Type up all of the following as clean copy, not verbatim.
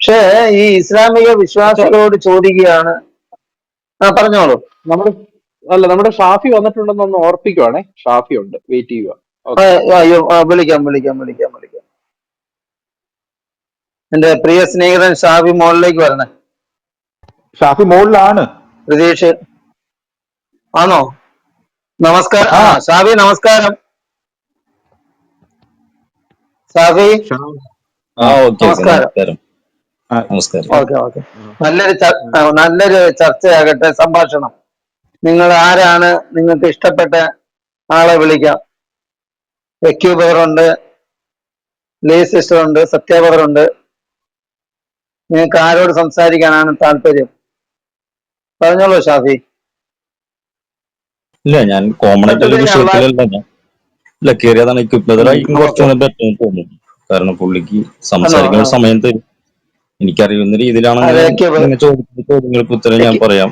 പക്ഷേ ഈ ഇസ്ലാമിക വിശ്വാസികളോട് ചോദിക്കുകയാണ്. പറഞ്ഞോളൂ. നമ്മുടെ ഷാഫി വന്നിട്ടുണ്ടെന്നൊന്ന് ഓർപ്പിക്കുവാണേ. ഷാഫി ഉണ്ട്, വെയിറ്റ് ചെയ്യുക. അയ്യോ, വിളിക്കാം. എന്റെ പ്രിയ സ്നേഹിതൻ ഷാഫി മോളിലേക്ക് വരണേ. ഷാഫി മോളിലാണ്. പ്രതീക്ഷ ആണോ? നമസ്കാരം. ഷാഫി നമസ്കാരം. ഷാഫി നമസ്കാരം. ഓക്കെ. നല്ലൊരു ചർച്ചയാകട്ടെ, സംഭാഷണം. നിങ്ങൾ ആരാണ്? നിങ്ങൾക്ക് ഇഷ്ടപ്പെട്ട ആളെ വിളിക്കാം. എക്യൂ ബദറുണ്ട്, ലീ സിസ്റ്റർ ഉണ്ട്, സത്യ ബദറുണ്ട്. നിങ്ങൾക്ക് ആരോട് സംസാരിക്കാനാണ് താല്പര്യം? പറഞ്ഞോളൂ ഷാഫി. ഇല്ല, ഞാൻ കോമൺ ആയിട്ടുള്ള വിഷയത്തിലല്ല കയറിയതാണ്. കുറച്ചുകൂടെ ബെറ്റർ തോന്നുന്നു. കാരണം പുള്ളിക്ക് സംസാരിക്കുന്ന സമയം തരും. എനിക്കറിയുന്ന രീതിയിലാണെങ്കിൽ ചോദ്യങ്ങൾക്ക് ഉത്തരം ഞാൻ പറയാം.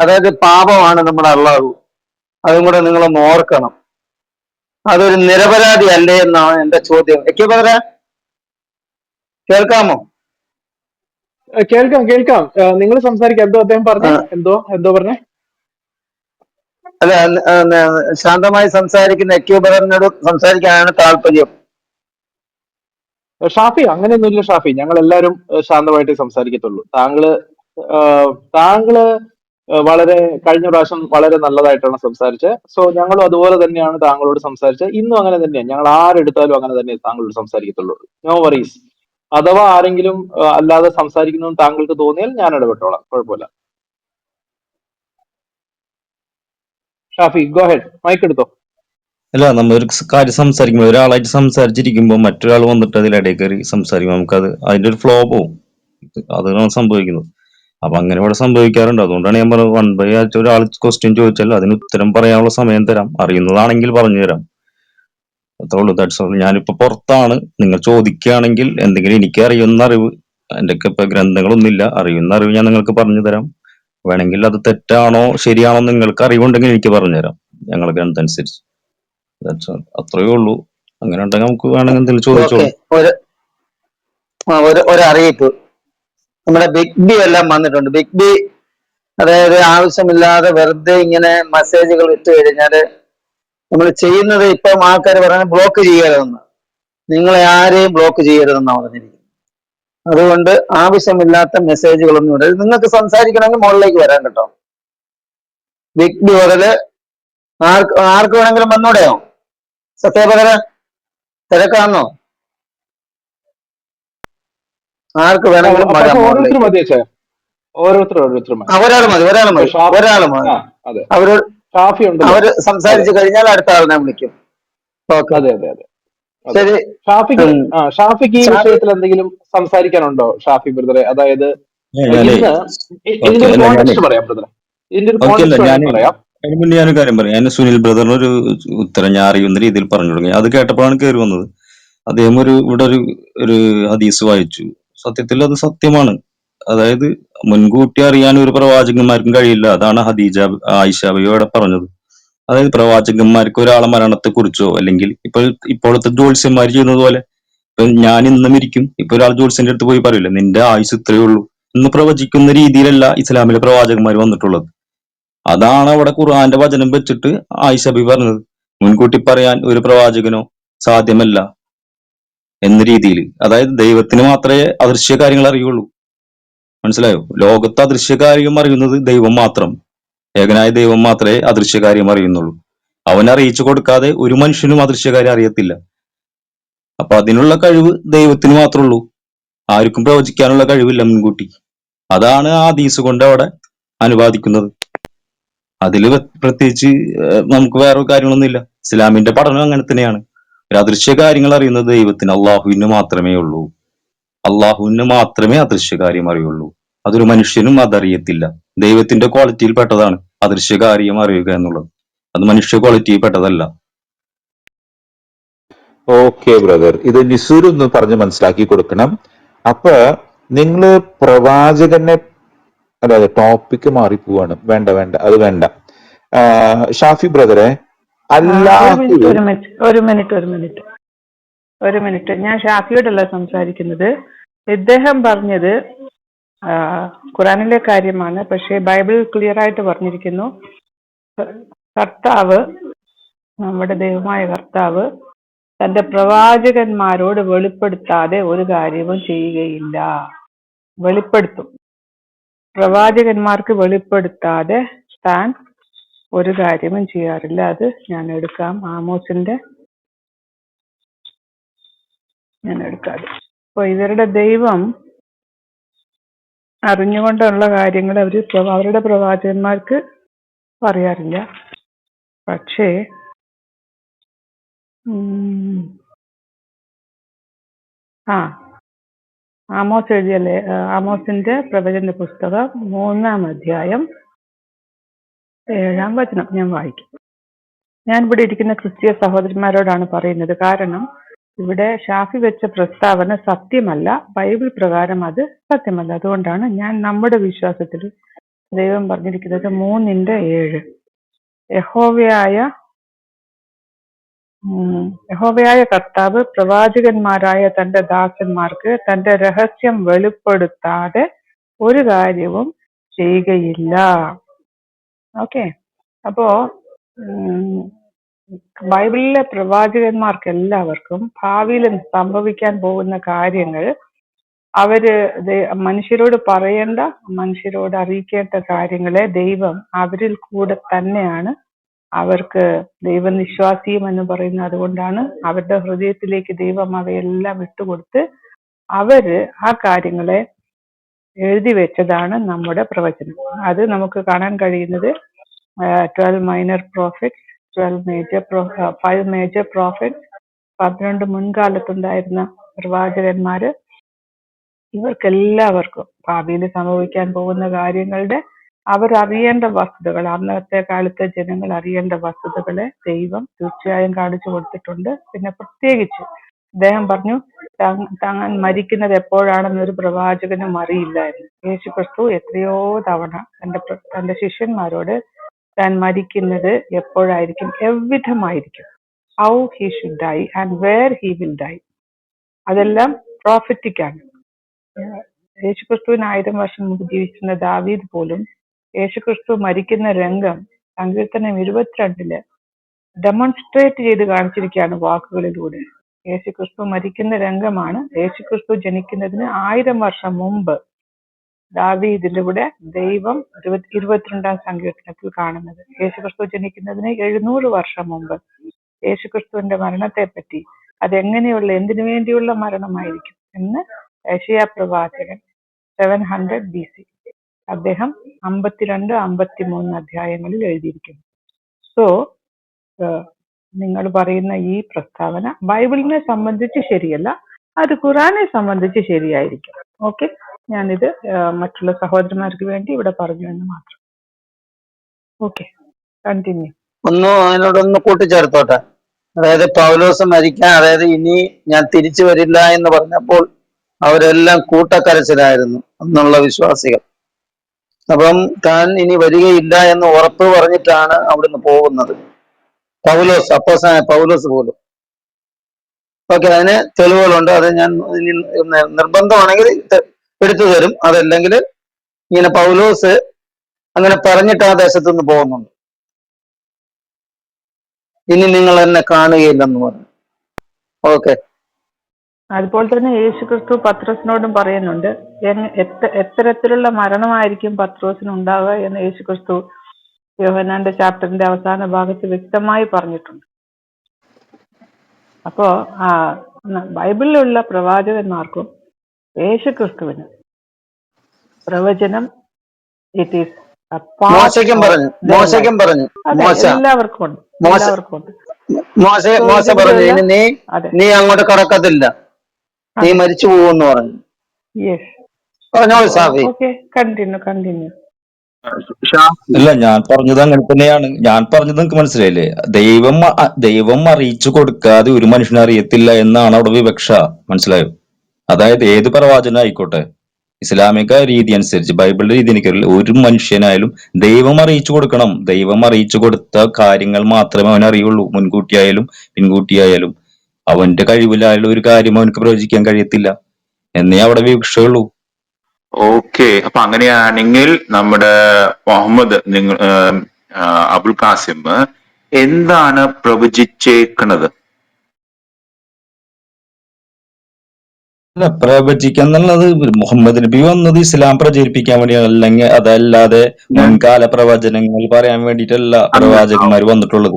അതായത് പാപമാണ് നമ്മുടെ അള്ളാഹു, അതും കൂടെ നിങ്ങളൊന്ന് ഓർക്കണം. അതൊരു നിരപരാധി അല്ലേ എന്നാണ് എന്റെ ചോദ്യം. കേൾക്കാമോ? കേൾക്കാം. നിങ്ങൾ സംസാരിക്കാം. എന്തോ അദ്ദേഹം പറഞ്ഞു? എന്തോ പറഞ്ഞേ? അല്ല, ശാന്തമായി സംസാരിക്കുന്ന എക്യൂബറിനോട് സംസാരിക്കാനാണ് താല്പര്യം. ഷാഫി, അങ്ങനെയൊന്നുമില്ല ഷാഫി. ഞങ്ങൾ എല്ലാവരും ശാന്തമായിട്ട് സംസാരിക്കത്തുള്ളൂ. താങ്കള് വളരെ കഴിഞ്ഞ പ്രാവശ്യം വളരെ നല്ലതായിട്ടാണ് സംസാരിച്ചത്. സോ ഞങ്ങളും അതുപോലെ തന്നെയാണ് താങ്കളോട് സംസാരിച്ചത്. ഇന്നും അങ്ങനെ തന്നെയാണ്. ഞങ്ങൾ ആരെടുത്താലും അങ്ങനെ തന്നെ താങ്കളോട് സംസാരിക്കത്തുള്ളൂ. No worries. അഥവാ ആരെങ്കിലും അല്ലാതെ സംസാരിക്കുന്നു താങ്കൾക്ക് തോന്നിയാൽ ഞാൻ ഇടപെട്ടോളാം, കുഴപ്പമില്ല. ഷാഫി, ഗോ ഹെഡ്, മൈക്ക് എടുത്തോ. അല്ല, നമ്മളൊരു കാര്യം സംസാരിക്കുമ്പോൾ ഒരാളായിട്ട് സംസാരിച്ചിരിക്കുമ്പോൾ മറ്റൊരാൾ വന്നിട്ട് അതിലിടയിൽ കയറി സംസാരിക്കുമ്പോൾ നമുക്കത് അതിന്റെ ഒരു ഫ്ലോ പോവും. അതാണ് സംഭവിക്കുന്നത്. അപ്പൊ അങ്ങനെ ഇവിടെ സംഭവിക്കാറുണ്ട്. അതുകൊണ്ടാണ് ഞാൻ പറഞ്ഞത്, 1 by ആയിട്ട് ഒരാൾ ക്വസ്റ്റ്യൻ ചോദിച്ചാൽ അതിന് ഉത്തരം പറയാനുള്ള സമയം തരാം. അറിയുന്നതാണെങ്കിൽ പറഞ്ഞു തരാം. അത്രേ ഉള്ളൂ. That's all. ഞാനിപ്പോ പുറത്താണ്. നിങ്ങൾ ചോദിക്കുകയാണെങ്കിൽ എന്തെങ്കിലും എനിക്ക് അറിയുന്ന അറിവ്, എൻ്റെ ഒക്കെ ഇപ്പൊ ഗ്രന്ഥങ്ങളൊന്നുമില്ല, അറിയുന്ന അറിവ് ഞാൻ നിങ്ങൾക്ക് പറഞ്ഞു തരാം. വേണമെങ്കിൽ അത് തെറ്റാണോ ശരിയാണോ നിങ്ങൾക്ക് അറിവുണ്ടെങ്കിൽ എനിക്ക് പറഞ്ഞുതരാം, ഞങ്ങളുടെ ഗ്രന്ഥം അനുസരിച്ച്. അത്രയേ ഉള്ളൂ. അങ്ങനെ ഉണ്ടെങ്കിൽ നമുക്ക് വേണമെങ്കിൽ എന്തെങ്കിലും ചോദിച്ചോളൂ. ഒരറിയിപ്പ്. നമ്മുടെ ബിഗ് ബി എല്ലാം വന്നിട്ടുണ്ട്. ബിഗ് ബി അതായത് ആവശ്യമില്ലാതെ വെറുതെ ഇങ്ങനെ മെസ്സേജുകൾ ഇട്ട് കഴിഞ്ഞാല് നമ്മൾ ചെയ്യുന്നത്, ഇപ്പം ആൾക്കാർ പറയുന്നത് ബ്ലോക്ക് ചെയ്യരുതെന്ന്. നിങ്ങളെ ആരെയും ബ്ലോക്ക് ചെയ്യരുതെന്നാണ് പറഞ്ഞിരിക്കുന്നത്. അതുകൊണ്ട് ആവശ്യമില്ലാത്ത മെസ്സേജുകളൊന്നും ഇടരുത്. നിങ്ങൾക്ക് സംസാരിക്കണമെങ്കിൽ മുകളിലേക്ക് വരാൻ കേട്ടോ. ബിഗ് ബി മുതല് ആർക്ക് വേണമെങ്കിലും വന്നൂടെയോ? സത്യപകര തിരക്കാന്നോ? ആർക്ക് വേണമെങ്കിലും ഒരാൾ മതി. അവര് സംസാരിച്ചു കഴിഞ്ഞാൽ അടുത്ത ആളിനെ വിളിക്കും. ശരി. ഷാഫിക്ക് ഈ വിഷയത്തിൽ എന്തെങ്കിലും സംസാരിക്കാനുണ്ടോ ഷാഫി ബ്രദറെ? അതായത് ഇതിന്റെ ഒരു കോണ്ടെക്സ്റ്റ് പറയാം ബ്രദറെ. ഇതിന്റെ ഒരു കോണ്ടെക്സ്റ്റ് പറയാം. അതിന് മുന്നേ ഞാനൊരു കാര്യം പറയാം. ഞാൻ സുനിൽ ബ്രദറിനൊരു ഉത്തരം ഞാൻ അറിയുന്ന രീതിയിൽ പറഞ്ഞു തുടങ്ങി. അത് കേട്ടപ്പോഴാണ് കയറി വന്നത്. അദ്ദേഹം ഇവിടെ ഒരു ഹദീസ് വായിച്ചു. സത്യത്തിൽ അത് സത്യമാണ്. അതായത് മുൻകൂട്ടി അറിയാൻ ഒരു പ്രവാചകന്മാർക്കും കഴിയില്ല. അതാണ് ആയിഷ ബിവിയോടെ പറഞ്ഞത്. അതായത് പ്രവാചകന്മാർക്ക് ഒരാളെ മരണത്തെ കുറിച്ചോ അല്ലെങ്കിൽ ഇപ്പോഴത്തെ ജ്യോത്സ്യന്മാർ ചെയ്യുന്നത് പോലെ, ഇപ്പൊ ഞാൻ ഇന്നും ഇരിക്കും, ഇപ്പൊ ഒരാൾ ജ്യോത്സ്യന്റെ അടുത്ത് പോയി പറയില്ല നിന്റെ ആയുസ് ഇത്രയേ ഉള്ളൂ എന്ന് പ്രവചിക്കുന്ന രീതിയിലല്ല ഇസ്ലാമിലെ പ്രവാചകന്മാർ വന്നിട്ടുള്ളത്. അതാണ് അവിടെ ഖുർആന്റെ വചനം വെച്ചിട്ട് ആയിഷ ബി പറഞ്ഞത്. മുൻകൂട്ടി പറയാൻ ഒരു പ്രവാചകനോ സാധ്യമല്ല എന്ന രീതിയിൽ. അതായത് ദൈവത്തിന് മാത്രമേ അദൃശ്യ കാര്യങ്ങൾ അറിയുള്ളൂ. മനസ്സിലായോ? ലോകത്ത് അദൃശ്യ കാര്യം അറിയുന്നത് ദൈവം മാത്രം. ഏകനായ ദൈവം മാത്രമേ അദൃശ്യകാര്യം അറിയുന്നുള്ളൂ. അവൻ അറിയിച്ചു കൊടുക്കാതെ ഒരു മനുഷ്യനും അദൃശ്യകാര്യം അറിയത്തില്ല. അപ്പൊ അതിനുള്ള കഴിവ് ദൈവത്തിന് മാത്രമേ ഉള്ളൂ. ആർക്കും പ്രവചിക്കാനുള്ള കഴിവില്ല മുൻകൂട്ടി. അതാണ് ആ ഹദീസ് കൊണ്ട് അവിടെ അനുവാദിക്കുന്നത്. അതിൽ പ്രത്യേകിച്ച് നമുക്ക് വേറെ കാര്യങ്ങളൊന്നുമില്ല. ഇസ്ലാമിന്റെ പഠനം അങ്ങനെ തന്നെയാണ്. ഒരു അദൃശ്യ കാര്യങ്ങൾ അറിയുന്നത് ദൈവത്തിന്, അള്ളാഹുവിന് മാത്രമേ ഉള്ളൂ. അള്ളാഹുവിന് മാത്രമേ അദൃശ്യ കാര്യം അറിയുള്ളൂ. അതൊരു മനുഷ്യനും അതറിയത്തില്ല. ദൈവത്തിന്റെ ക്വാളിറ്റിയിൽ പെട്ടതാണ് അദൃശ്യ കാര്യം അറിയുക എന്നുള്ളത്. അത് മനുഷ്യ ക്വാളിറ്റിയിൽ പെട്ടതല്ല. ഓക്കെ ബ്രദർ, ഇത് നിസൂർ ഒന്ന് പറഞ്ഞ് മനസ്സിലാക്കി കൊടുക്കണം. അപ്പൊ നിങ്ങള് പ്രവാചകനെ, അതായത് ടോപ്പിക്ക് മാറിപ്പോവാണ്. വേണ്ട അത് വേണ്ട. ഷാഫി ബ്രദറെ, ഒരു അല്ലാഹു മിനിറ്റ് ഒരു മിനിറ്റ് ഒരു മിനിറ്റ് ഒരു മിനിറ്റ് ഒരു മിനിറ്റ്. ഞാൻ ഷാഫിയോടല്ല സംസാരിക്കുന്നത്. ഇദ്ദേഹം പറഞ്ഞത് ഖുറാനിലെ കാര്യമാണ്. പക്ഷേ ബൈബിൾ ക്ലിയർ ആയിട്ട് പറഞ്ഞിരിക്കുന്നു, കർത്താവ്, നമ്മുടെ ദൈവമായ കർത്താവ് തന്റെ പ്രവാചകന്മാരോട് വെളിപ്പെടുത്താതെ ഒരു കാര്യവും ചെയ്യുകയില്ല. വെളിപ്പെടുത്തും. പ്രവാചകന്മാർക്ക് വെളിപ്പെടുത്താതെ താൻ ഒരു കാര്യവും ചെയ്യാറില്ല. അത് ഞാൻ എടുക്കാം, ആമോസിന്റെ ഞാൻ എടുക്കാതെ. അപ്പൊ ഇവരുടെ ദൈവം അറിഞ്ഞുകൊണ്ടുള്ള കാര്യങ്ങൾ അവരുടെ പ്രവാചകന്മാർക്ക് പറയാറില്ല. പക്ഷേ ആമോസ് എഴുതിയല്ലേ, ആമോസിന്റെ പ്രവചന പുസ്തകം 3-ാം അധ്യായം 7-ാം വചനം ഞാൻ വായിക്കും. ഞാൻ ഇവിടെ ഇരിക്കുന്ന ക്രിസ്തീയ സഹോദരന്മാരോടാണ് പറയുന്നത്. കാരണം ഇവിടെ ഷാഫി വെച്ച പ്രസ്താവന സത്യമല്ല, ബൈബിൾ പ്രകാരം അത് സത്യമല്ല. അതുകൊണ്ടാണ് ഞാൻ നമ്മുടെ വിശ്വാസത്തിൽ ദൈവം പറഞ്ഞിരിക്കുന്നത് 3:7. യഹോവയായ കർത്താവ് പ്രവാചകന്മാരായ തന്റെ ദാസന്മാർക്ക് തന്റെ രഹസ്യം വെളിപ്പെടുത്താതെ ഒരു കാര്യവും ചെയ്യുകയില്ല. ഓക്കെ, അപ്പോ ബൈബിളിലെ പ്രവാചകന്മാർക്ക് എല്ലാവർക്കും ഭാവിയിൽ സംഭവിക്കാൻ പോകുന്ന കാര്യങ്ങൾ അവര് മനുഷ്യരോട് പറയേണ്ട, മനുഷ്യരോട് അറിയിക്കേണ്ട കാര്യങ്ങളെ ദൈവം അവരിൽ കൂടെ തന്നെയാണ് അവർക്ക് ദൈവനിശ്വാസിയും എന്ന് പറയുന്നത്. അതുകൊണ്ടാണ് അവരുടെ ഹൃദയത്തിലേക്ക് ദൈവം അവയെല്ലാം വിട്ടുകൊടുത്ത് അവര് ആ കാര്യങ്ങളെ എഴുതി വെച്ചതാണ് നമ്മുടെ പ്രവചനം. അത് നമുക്ക് കാണാൻ കഴിയുന്നത് 12 മൈനർ പ്രോഫിറ്റ്സ്, 5 മേജർ പ്രോഫിറ്റ്സ്, 12 മുൻകാലത്തുണ്ടായിരുന്ന പ്രവാചകന്മാര്, ഇവർക്കെല്ലാവർക്കും ഭാവിയിൽ സംഭവിക്കാൻ പോകുന്ന കാര്യങ്ങളുടെ അവരറിയേണ്ട വസ്തുതകൾ, അന്നത്തെ കാലത്തെ ജനങ്ങൾ അറിയേണ്ട വസ്തുതകളെ ദൈവം തീർച്ചയായും കാണിച്ചു കൊടുത്തിട്ടുണ്ട്. പിന്നെ പ്രത്യേകിച്ച് അദ്ദേഹം പറഞ്ഞു താൻ മരിക്കുന്നത് എപ്പോഴാണെന്നൊരു പ്രവാചകനും അറിയില്ലായിരുന്നു. യേശു ക്രിസ്തു എത്രയോ തവണ തന്റെ ശിഷ്യന്മാരോട് താൻ മരിക്കുന്നത് എപ്പോഴായിരിക്കും, എவ்விധമായിരിക്കും, how he should die and where he will die, അതെല്ലാം പ്രോഫറ്റിക് ആണ്. യേശുക്രിസ്തുവിന് 1000 വർഷം മുമ്പ് ജീവിച്ചിരുന്ന ദാവീദ് പോലും യേശുക്രിസ്തു മരിക്കുന്ന രംഗം സങ്കീർത്തനം 22 ഡെമോൺസ്ട്രേറ്റ് ചെയ്ത് കാണിച്ചിരിക്കുകയാണ് വാക്കുകളിലൂടെ. യേശുക്രിസ്തു മരിക്കുന്ന രംഗമാണ് യേശുക്രിസ്തു ജനിക്കുന്നതിന് 1000 വർഷം മുമ്പ് ദാവീദിലൂടെ ദൈവം 22-ാം സങ്കീർത്തനത്തിൽ കാണുന്നത്. യേശുക്രിസ്തു ജനിക്കുന്നതിന് 700 വർഷം മുമ്പ് യേശുക്രിസ്തുവിന്റെ മരണത്തെ പറ്റി, അതെങ്ങനെയുള്ള, എന്തിനു വേണ്ടിയുള്ള മരണമായിരിക്കും എന്ന് യെശയ്യാ പ്രവാചകൻ 700 BC അദ്ദേഹം 52-53 അധ്യായങ്ങളിൽ എഴുതിയിരിക്കുന്നു. സോ നിങ്ങൾ പറയുന്ന ഈ പ്രസ്താവന ബൈബിളിനെ സംബന്ധിച്ച് ശരിയല്ല, അത് ഖുറാനെ സംബന്ധിച്ച് ശരിയായിരിക്കും. ഓക്കെ, ഞാനിത് മറ്റുള്ള സഹോദരന്മാർക്ക് വേണ്ടി ഇവിടെ പറഞ്ഞു എന്ന് മാത്രം. Okay, continue. അതിനോടൊന്ന് കൂട്ടിച്ചേർത്തോട്ടെ. അതായത് പൗലോസ് മരിക്കാൻ, അതായത് ഇനി ഞാൻ തിരിച്ചു വരില്ല എന്ന് പറഞ്ഞപ്പോൾ അവരെല്ലാം കൂട്ടക്കരച്ചിലായിരുന്നു എന്നുള്ള വിശ്വാസികൾ. അപ്പം താൻ ഇനി വരികയില്ല എന്ന് ഉറപ്പ് പറഞ്ഞിട്ടാണ് അവിടുന്ന് പോകുന്നത് പൗലോസ്, അപ്പോസ്തലനായ പൗലോസ് പോലും. ഓക്കെ, അതിന് തെളിവുകളുണ്ട്. അത് ഞാൻ നിർബന്ധമാണെങ്കിൽ എടുത്തു തരും. അതല്ലെങ്കിൽ ഇങ്ങനെ പൗലോസ് അങ്ങനെ പറഞ്ഞിട്ട് ആ ദേശത്തു നിന്ന് പോകുന്നുണ്ട്, ഇനി നിങ്ങൾ എന്നെ കാണുകയില്ലെന്ന് പറഞ്ഞു. ഓക്കെ, അതുപോലെ തന്നെ യേശുക്രിസ്തു പത്രോസിനോടും പറയുന്നുണ്ട്, എത്തരത്തിലുള്ള മരണമായിരിക്കും പത്രോസിന് ഉണ്ടാവുക എന്ന് യേശുക്രിസ്തു യോഹന്നാന്റെ ചാപ്റ്ററിന്റെ അവസാന ഭാഗത്ത് വ്യക്തമായി പറഞ്ഞിട്ടുണ്ട്. അപ്പോ ബൈബിളിലുള്ള പ്രവാചകന്മാർക്കും യേശുക്രിസ്തുവിന് പ്രവചനം ഇറ്റ് ഈസ് മോശയ്ക്കും പറഞ്ഞു, എല്ലാവർക്കും ഉണ്ട്, എല്ലാവർക്കും ഉണ്ട്. മോശ പറഞ്ഞു, ഇനി നീ അങ്ങോട്ട് കടക്കത്തില്ല, നീ മരിച്ചു പോകുമെന്ന് പറഞ്ഞു. പറഞ്ഞോളൂ സാഫി. കണ്ടിന്യൂ. അല്ല, ഞാൻ പറഞ്ഞത് അങ്ങനെ തന്നെയാണ്. ഞാൻ പറഞ്ഞത് നിങ്ങൾക്ക് മനസ്സിലായില്ലേ? ദൈവം അറിയിച്ചു കൊടുക്കാതെ ഒരു മനുഷ്യനെ അറിയത്തില്ല എന്നാണ് അവിടെ വിവക്ഷ. മനസ്സിലായോ? അതായത് ഏത് പ്രവാചനം ആയിക്കോട്ടെ, ഇസ്ലാമിക രീതി അനുസരിച്ച്, ബൈബിളിന്റെ രീതി അനുസരിച്ച് ഒരു മനുഷ്യനായാലും ദൈവം അറിയിച്ചു കൊടുക്കണം. ദൈവം അറിയിച്ചു കൊടുത്ത കാര്യങ്ങൾ മാത്രമേ അവൻ അറിയുള്ളൂ. മുൻകൂട്ടിയായാലും പിൻകൂട്ടിയായാലും അവന്റെ കഴിവിലായാലും ഒരു കാര്യം അവനക്ക് പ്രവചിക്കാൻ കഴിയത്തില്ല എന്നേ അവിടെ വീക്ഷയുള്ളൂ. ഓക്കെ, അപ്പൊ അങ്ങനെയാണെങ്കിൽ നമ്മുടെ മുഹമ്മദ് അബുൽ ഖാസിം എന്താണ് പ്രവചിച്ചേക്കണത്? അല്ല, പ്രവചിക്കുക എന്നുള്ളത് മുഹമ്മദ് നബി വന്നത് ഇസ്ലാം പ്രചരിപ്പിക്കാൻ വേണ്ടിയാണ്. അല്ലെങ്കിൽ അതല്ലാതെ ഞാൻ മുൻകാല പ്രവചനങ്ങൾ പറയാൻ വേണ്ടിയിട്ടല്ല അല്ല പ്രവാചകന്മാർ വന്നിട്ടുള്ളത്.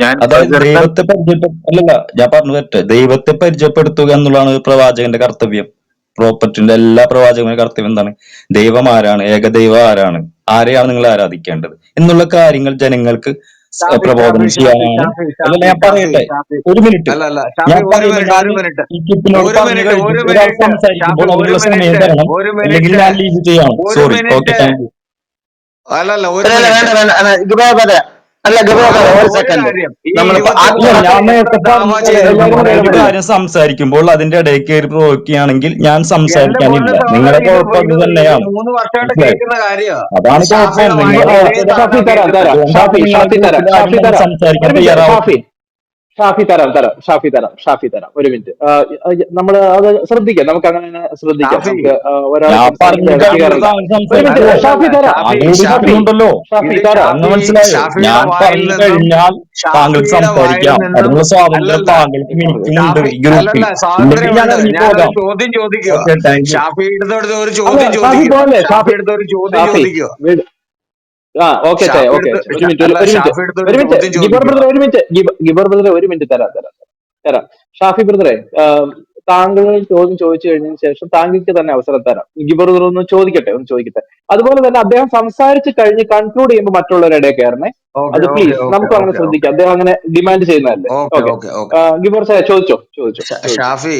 ഞാൻ അതായത് ബ്രദറിനെ ദൈവത്തെ അല്ലല്ല, ഞാൻ പറഞ്ഞു തരട്ടെ, ദൈവത്തെ പരിചയപ്പെടുത്തുക എന്നുള്ളതാണ് പ്രവാചകന്റെ കർത്തവ്യം. പ്രോപ്പർട്ടിന്റെ എല്ലാ പ്രവാചകന്റെ കർത്തവ്യം എന്താണ്? ദൈവം ആരാണ്, ഏകദൈവം ആരാണ്, ആരെയാണ് നിങ്ങൾ ആരാധിക്കേണ്ടത് എന്നുള്ള കാര്യങ്ങൾ ജനങ്ങൾക്ക് ഷാഫി പ്രബോധനം ഷാഫി ഷാഫി ചെയ്യാനാണ്. ഷാഫി അല്ലല്ല, ഷാഫി ഞാൻ ഷാഫി പറയട്ടെ, ഷാഫി ഒരു മിനിറ്റ് അല്ല ഞാൻ ഷാഫി പറയുമ്പോ ഞാൻ ഈ കിപ്പിനോട് പറഞ്ഞു കഴിഞ്ഞു ഒരു ഒരാൾ മിനിറ്റ് സംസാരിക്കുമ്പോൾ ഷാഫി അതിനുള്ള സമയം തരണം, ഒരു അല്ലെങ്കിൽ മിനിറ്റ് ഞാൻ ലീവ് ചെയ്യണം. ഒരു sorry. Okay, minute thank you. അല്ലല്ല ഒരു അല്ല മിനിറ്റ് വേണ്ട വേണ്ട ഗുബാബദ അല്ല ഗുബാബദ അല്ല ഒരു ഒരു സെക്കൻഡ്. കാര്യം ഈ നമ്മളിപ്പോ അല്ല, 23 ഞാൻ വർഷം എത്ര നേരത്തെ ദാവ പറഞ്ഞ എല്ലാവരും ചെയ്തിട്ടുണ്ട് കൂടെ ഒരു ഇടപെടല്ലേ? കാര്യം സംസാരിക്കുമ്പോൾ അതിന്റെ ഇടയിൽ കയറി പ്രവഹിക്കുകയാണെങ്കിൽ ഞാൻ എന്റെ സംസാരിക്കാനില്ല. പൊന്ന് നിങ്ങളുടെ സഹോദരൻ കുഴപ്പം അത് ഇത് തന്നെയാണ്. 3 വർഷമായിട്ട് മനസ്സിലായോ? കേൾക്കുന്ന കാര്യമാണ് അതാണ് കുഴപ്പം. ഷാഫിയുടെ നിങ്ങൾ വായിൽ ഇതേ ഷാഫി സാധനം തരാം കേൾക്കുന്നത് തരാം അതുകൊണ്ടാണ് നിങ്ങളെ ഷാഫി തരാം ഗ്രൂപ്പിൽ ആരും വന്ന് സംസാരിക്കാൻ ഒരു മിനിറ്റ് തയ്യാറാവാത്തത്. ഷാഫി തരാം ഒരു മിനിറ്റ്. നമ്മൾ അത് ശ്രദ്ധിക്കാം, നമുക്ക് അങ്ങനെ ശ്രദ്ധിക്കാം. ഷാഫി നമുക്ക് ഒരാൾ ഞാൻ സംസാരിക്കുമ്പോൾ പറഞ്ഞു ഇടയ്ക്ക് കഴിഞ്ഞത് കയറണ്ട. താങ്കൾ ഒരു മിനിറ്റ് സംസാരിച്ചോ? ഷാഫി തരാം. താങ്കൾ ഇവിടെ ഷാഫി ഇരിക്കുന്നുണ്ടല്ലോ, ഷാഫി ഇത് തരാം. എന്ന് മനസ്സിലായോ? ഷാഫിയുടെ ഞാൻ വായിൽ പറഞ്ഞു നിന്നും കഴിഞ്ഞാൽ താങ്കൾക്ക് ഷാഫിയുടെ വായിൽ സംസാരിക്കാം. നിന്നും അതിനുള്ള സ്വാതന്ത്ര്യം അല്ലല്ല താങ്കൾക്കും എനിക്കുമുണ്ട് ഷാഫി ഈ ഗ്രൂപ്പിൽ. അല്ലല്ല ഇല്ലെങ്കിൽ ഞാൻ സ്വാതന്ത്ര്യമുണ്ട്. ഞാനൊരു ഇറങ്ങിപ്പോകാം. ചോദ്യം ചോദിക്കുക. Okay, thank you. ഷാഫിയുടെ അടുത്ത് ഒരു അല്ല ചോദ്യം ഷാഫി ചോദിക്കുക. പോലെ ഷാഫിയുടെ ഒരു ചോദ്യം ഷാഫി ചോദിക്കുക. വീട് ഓക്കെ ഓക്കെ ഒരു മിനിറ്റ് അല്ല ഒരു മിനിറ്റ് ഷാഫിയുടെ ഒരു ഒരു മിനിറ്റ് ചോദ്യം ഗിബർ ചോദിക്കുക. ബ്രദറെ ഒരു മിനിറ്റ് ഗിബർ ബ്രദറെ ഒരു മിനിറ്റ് തരാം. ഷാഫി ബ്രദറെ, താങ്കൾ ചോദ്യം ചോദിച്ചു കഴിഞ്ഞതിന് ശേഷം താങ്കൾക്ക് തന്നെ അവസരം തരാം. ഗിബർ ബ്രദർ ഒന്ന് ചോദിക്കട്ടെ. അതുപോലെ തന്നെ അദ്ദേഹം സംസാരിച്ച് കഴിഞ്ഞ് കൺക്ലൂഡ് ചെയ്യുമ്പോൾ മറ്റുള്ളവരുടെ ഇടയിൽ കയറണേ. ഓക്കെ അത് ഓക്കെ പ്ലീസ് ഓക്കെ നമുക്കും അങ്ങനെ ഓക്കെ ഓക്കെ ശ്രദ്ധിക്കാം. അദ്ദേഹം അങ്ങനെ ഡിമാൻഡ് ചെയ്യുന്നതല്ലേ. ഓക്കെ ഓക്കെ, ഓക്കെ ഓക്കെ ഗിബർ സാർ ചോദിച്ചോ. ഷാഫി,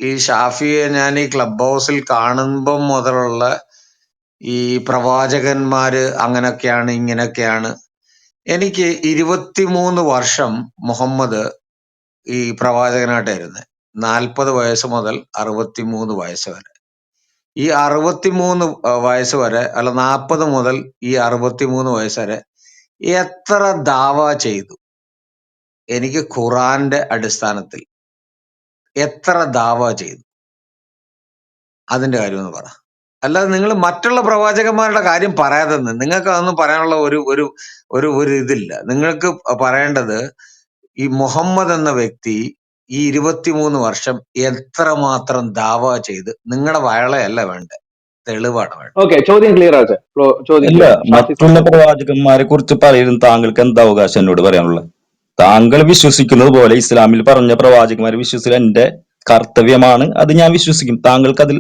ഈ ഷാഫിയെ ഞാൻ ഈ ക്ലബ് ഹൗസിൽ കാണുമ്പം മുതലുള്ള ഈ പ്രവാചകന്മാര് അങ്ങനൊക്കെയാണ് ഇങ്ങനൊക്കെയാണ്. എനിക്ക് 23 വർഷം മുഹമ്മദ് ഈ പ്രവാചകനായിട്ടായിരുന്നു. 40 വയസ്സ് മുതൽ 63 വയസ്സ് വരെ. ഈ 63 വയസ്സ് വരെ അല്ല 40 മുതൽ ഈ 63 വയസ്സ് വരെ എത്ര ദാവ ചെയ്തു? എനിക്ക് ഖുറാന്റെ അടിസ്ഥാനത്തിൽ എത്ര ദാവ ചെയ്തു? അതിന്റെ കാര്യം ഒന്ന് പറ. അല്ലാതെ നിങ്ങൾ മറ്റുള്ള പ്രവാചകന്മാരുടെ കാര്യം പറയാതെ നിങ്ങൾക്ക് അതൊന്നും പറയാനുള്ള ഒരു ഒരു ഒരു ഒരു ഇതില്ല. നിങ്ങൾക്ക് പറയേണ്ടത് ഈ മുഹമ്മദ് എന്ന വ്യക്തി ഈ 23 വർഷം എത്രമാത്രം ദാവ ചെയ്ത് നിങ്ങളുടെ വയളയല്ല വേണ്ടത്, തെളിവാണ് വേണ്ടത്. ഓക്കെ, ചോദ്യം ക്ലിയർ ആട്ടെ. ചോദ്യം ഇല്ല, ക്ലിയർ. ഷാഫി മറ്റുള്ള സംസാരിച്ചു. പ്രവാചകന്മാരെ കുറിച്ച് പറയുന്നത് താങ്കൾക്ക് എന്താ അവകാശം എന്നോട് പറയാനുള്ളത്? താങ്കൾ വിശ്വസിക്കുന്നത് പോലെ ഇസ്ലാമിൽ പറഞ്ഞ പ്രവാചകന്മാരെ വിശ്വസിക്കുക എന്റെ കർത്തവ്യമാണ്. അത് ഞാൻ വിശ്വസിക്കും. താങ്കൾക്ക് അതിൽ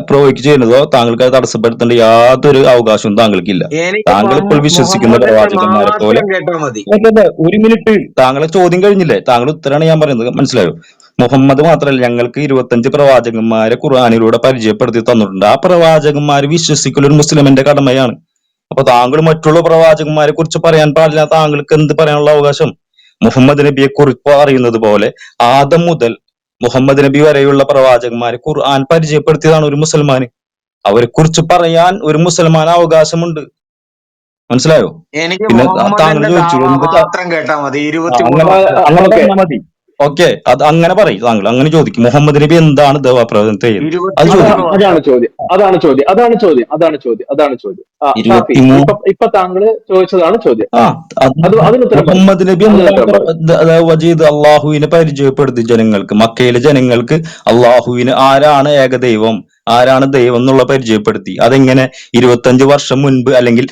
പ്രൊവോക്ക് ചെയ്യുന്നതോ താങ്കൾക്ക് അത് തടസ്സപ്പെടുത്തേണ്ട യാതൊരു അവകാശവും താങ്കൾക്കില്ല. എനിക്ക് താങ്കൾ ഇപ്പോൾ വിശ്വസിക്കുന്ന മുഹമ്മദിന്റെ പ്രവാചകന്മാരെ പോലെ. മാത്രം കേട്ടാൽ മതി. അല്ലല്ല, ഒരു മിനിറ്റ്, താങ്കളെ ചോദ്യം കഴിഞ്ഞില്ലേ? താങ്കൾ ഉത്തരാണ് ഞാൻ പറയുന്നത്, മനസ്സിലായോ? മുഹമ്മദ് മാത്രമല്ല, ഞങ്ങൾക്ക് 25 പ്രവാചകന്മാരെ ഖുർആനിലൂടെ പരിചയപ്പെടുത്തി തന്നിട്ടുണ്ട്. ആ പ്രവാചകന്മാരെ വിശ്വസിക്കൽ ഒരു മുസ്ലിമിന്റെ കടമയാണ്. അപ്പൊ താങ്കൾ മറ്റുള്ള പ്രവാചകന്മാരെ കുറിച്ച് പറയാൻ പാടില്ല. താങ്കൾക്ക് എന്ത് പറയാനുള്ള അവകാശം? മുഹമ്മദ് നബിയെ കുറിച്ച് അറിയുന്നത് പോലെ ആദം മുതൽ മുഹമ്മദ് നബി വരെയുള്ള പ്രവാചകന്മാരെ ഖുർആൻ പരിചയപ്പെടുത്തിയതാണ് ഒരു മുസൽമാന്. അവരെ കുറിച്ച് പറയാൻ ഒരു മുസൽമാന് അവകാശമുണ്ട്. മനസ്സിലായോ? എനിക്ക് പിന്നെ താങ്കൾ മുഹമ്മദിന്റെ ചോദിച്ചു ദാവ എന്ത് മാത്രം കേട്ടാ മതി. 23 അങ്ങനെ വർഷം അങ്ങനെ ഓക്കെ പറഞ്ഞാൽ മതി. ഓക്കെ, അത് അങ്ങനെ പറയും. താങ്കൾ അങ്ങനെ ചോദിക്കും, മുഹമ്മദ് നബി എന്താണ് ദൈവപ്രവചനം ചെയ്യുന്നത്? അത് 23 ചോദിക്കും. അതാണ് വർഷം ചോദ്യം. ഷാഫി, 23 ഇപ്പൊ താങ്കള് ചോദിച്ചതാണ് ചോദ്യം. ആ അത് അതിന് ഉത്തരം പറയും. മുഹമ്മദ് നബി വജീദ് അള്ളാഹുവിനെ പരിചയപ്പെടുത്തി ജനങ്ങൾക്ക്. മക്കയിലെ ജനങ്ങൾക്ക് അള്ളാഹുവിന് ആരാണ് ഏകദൈവം, ആരാണ് ദൈവം എന്നുള്ള പരിചയപ്പെടുത്തി. അതെങ്ങനെ? 25 വർഷം മുൻപ് അല്ലെങ്കിൽ